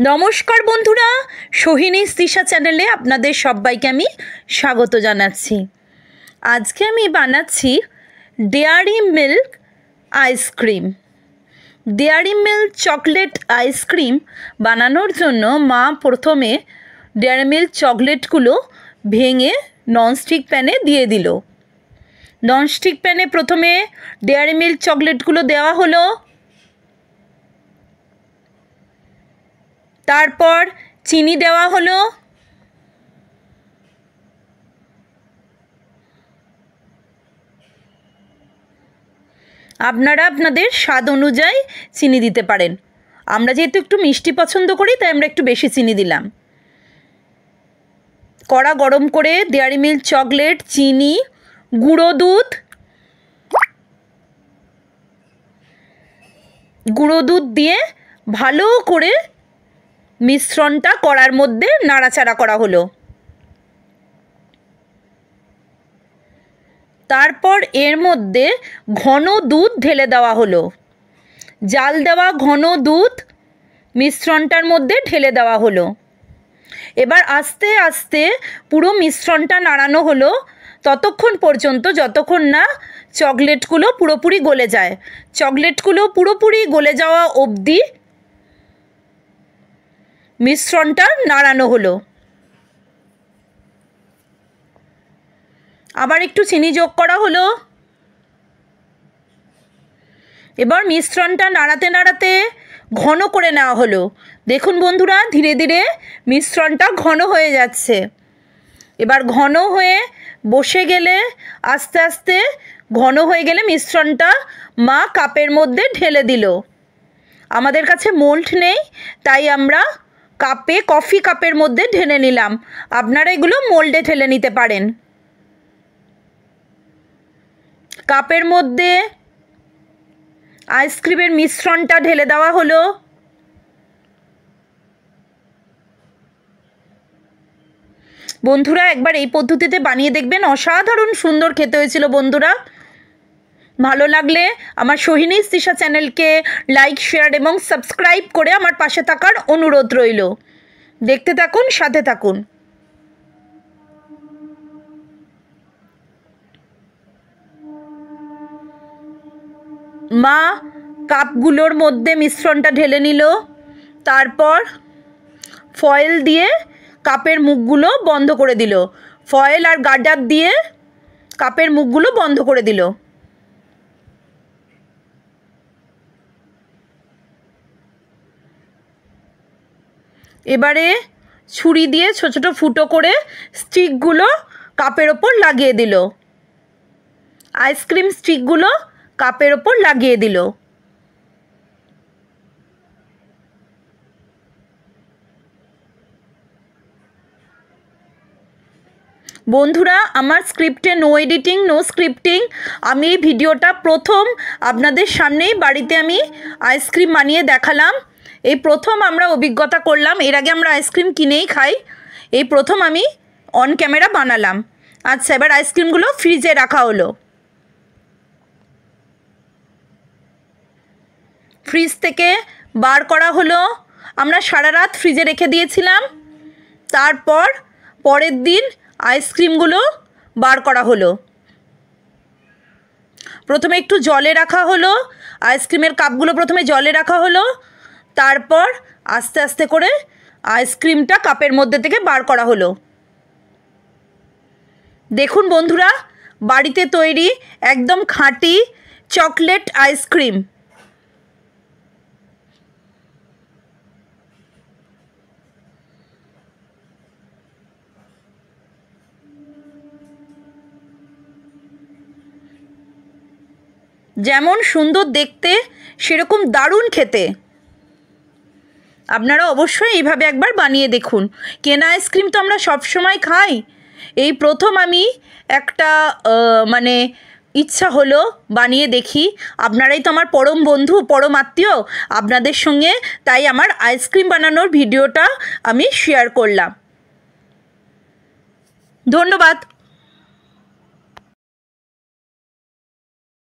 নমস্কার বন্ধুরা, সোহিনী তৃষা চ্যানেলে আপনাদের সবাইকে আমি স্বাগত জানাচ্ছি। আজকে আমি বানাচ্ছি dairy milk ice cream. Dairy milk chocolate ice cream বানানোর জন্য মা প্রথমে ডেয়ারি মিল্ক চকলেটগুলো ভেঙে ননস্টিক প্যানে দিয়ে দিল। ননস্টিক প্যানে প্রথমে ডেয়ারি মিল্ক চকলেটগুলো দেওয়া হলো, তারপর চিনি দেওয়া হলো, আপনারা আপনাদের স্বাদ অনুযায়ী চিনি দিতে পারেন। আমরা যেহেতু একটু মিষ্টি পছন্দ করি তাই আমরা একটু বেশি চিনি দিলাম। কড়া গরম করে ডেয়ারি মিল্ক চকলেট, চিনি, গুঁড়ো দুধ দিয়ে ভালো করে মিশ্রণটা কড়ার মধ্যে নাড়াচাড়া করা হলো। তারপর এর মধ্যে ঘন দুধ ঢেলে দেওয়া হলো। জাল দেওয়া ঘন দুধ মিশ্রণটার মধ্যে ঢেলে দেওয়া হলো। এবার আস্তে আস্তে পুরো মিশ্রণটা নাড়ানো হলো ততক্ষণ পর্যন্ত যতক্ষণ না চকলেটগুলো পুরোপুরি গলে যায়। চকলেটগুলো পুরোপুরি গলে যাওয়া অবধি মিশ্রণটা নাড়ানো হলো। আবার একটু চিনি যোগ করা হলো। এবার মিশ্রণটা নাড়াতে নাড়াতে ঘন করে নেওয়া হলো। দেখুন বন্ধুরা, ধীরে ধীরে মিশ্রণটা ঘন হয়ে যাচ্ছে। এবার ঘন হয়ে বসে গেলে আস্তে আস্তে ঘন হয়ে গেলে মিশ্রণটা মা কাপের মধ্যে ঢেলে দিল। আমাদের কাছে মোল্ড নেই তাই আমরা কফি কাপের মধ্যে ঢেলে নিলাম। আপনারা এগুলো মোল্ডে ঢেলে নিতে পারেন। কাপের মধ্যে আইসক্রিমের মিশ্রণটা ঢেলে দেওয়া হলো। বন্ধুরা, একবার এই পদ্ধতিতে বানিয়ে দেখবেন, অসাধারণ সুন্দর খেতে হয়েছিল। বন্ধুরা, ভালো লাগলে আমার সোহিনী তৃষা চ্যানেলকে লাইক, শেয়ার এবং সাবস্ক্রাইব করে আমার পাশে থাকার অনুরোধ রইল। দেখতে থাকুন, সাথে থাকুন। মা কাপগুলোর মধ্যে মিশ্রণটা ঢেলে নিল। তারপর ফয়েল দিয়ে কাপের মুখগুলো বন্ধ করে দিল। ফয়েল আর গার্ডার দিয়ে কাপের মুখগুলো বন্ধ করে দিল। এবারে ছুরি দিয়ে ছোট ছোট ফুটো করে স্টিকগুলো কাপের ওপর লাগিয়ে দিল। আইসক্রিম স্টিকগুলো কাপের ওপর লাগিয়ে দিল। বন্ধুরা, আমার স্ক্রিপ্টে নো এডিটিং, নো স্ক্রিপ্টিং। আমি এই ভিডিওটা প্রথম আপনাদের সামনেই বাড়িতে আমি আইসক্রিম বানিয়ে দেখালাম। এই প্রথম আমরা অভিজ্ঞতা করলাম। এর আগে আমরা আইসক্রিম কিনেই খাই, এই প্রথম আমি অন ক্যামেরা বানালাম। আচ্ছা, এবার আইসক্রিমগুলো ফ্রিজে রাখা হলো। ফ্রিজ থেকে বার করা হলো। আমরা সারা রাত ফ্রিজে রেখে দিয়েছিলাম। তারপর পরের দিন আইসক্রিমগুলো বার করা হলো। প্রথমে একটু জলে রাখা হলো। আইসক্রিমের কাপগুলো প্রথমে জলে রাখা হলো। তারপর আস্তে আস্তে করে আইসক্রিমটা কাপের মধ্যে থেকে বার করা হলো। দেখুন বন্ধুরা, বাড়িতে তৈরি একদম খাঁটি চকলেট আইসক্রিম। যেমন সুন্দর দেখতে সেরকম দারুণ খেতে। আপনারা অবশ্যই এইভাবে একবার বানিয়ে দেখুন। কেনা আইসক্রিম তো আমরা সবসময় খাই, এই প্রথম আমি একটা ইচ্ছা হলো বানিয়ে দেখি। আপনারাই তো আমার পরম বন্ধু, পরম আত্মীয়, আপনাদের সঙ্গে তাই আমার আইসক্রিম বানানোর ভিডিওটা আমি শেয়ার করলাম। ধন্যবাদ।